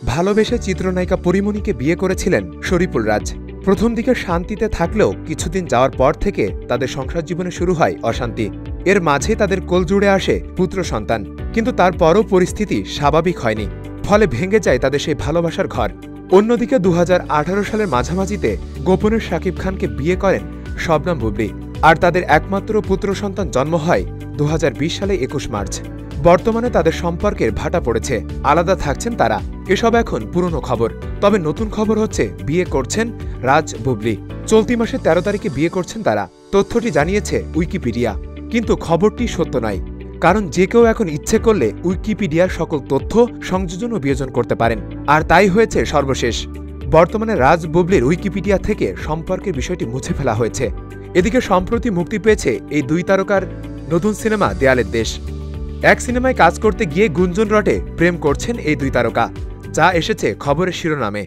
ভালোবেসে চিত্রনায়িকা পরীমনিকে বিয়ে করেছিলেন শরীফুল রাজ। প্রথম দিকে শান্তিতে থাকলেও কিছুদিন যাওয়ার পর থেকে তাদের সংসার জীবনে শুরু হয় অশান্তি। এর মাঝে তাদের কোলজুড়ে আসে পুত্র সন্তান, কিন্তু তারপরও পরিস্থিতি স্বাভাবিক হয়নি। ফলে ভেঙে যায় তাদের সেই ভালোবাসার ঘর। অন্যদিকে 2018 সালের মাঝামাঝিতে গোপনে শাকিব খানকে বিয়ে করেন শবনম বুবলী, আর তাদের একমাত্র পুত্র সন্তান জন্ম হয় 2020 সালে 21 মার্চ। বর্তমানে তাদের সম্পর্কের ভাটা পড়েছে, আলাদা থাকছেন তারা। এসব এখন পুরনো খবর। তবে নতুন খবর হচ্ছে বিয়ে করছেন রাজ বুবলী। চলতি মাসে 13 তারিখে বিয়ে করছেন তারা। তথ্যটি জানিয়েছে উইকিপিডিয়া, কিন্তু খবরটি সত্য নয়। কারণ যে কেউ এখন ইচ্ছে করলে উইকিপিডিয়ার সকল তথ্য সংযোজন ও বিয়োজন করতে পারেন, আর তাই হয়েছে সর্বশেষ। বর্তমানে রাজ বুবলীর উইকিপিডিয়া থেকে সম্পর্কের বিষয়টি মুছে ফেলা হয়েছে। এদিকে সম্প্রতি মুক্তি পেয়েছে এই দুই তারকার নতুন সিনেমা দেয়ালের দেশ। এক সিনেমায় কাজ করতে গিয়ে গুঞ্জন রটে প্রেম করছেন এই দুই তারকা, যা এসেছে খবরের শিরোনামে।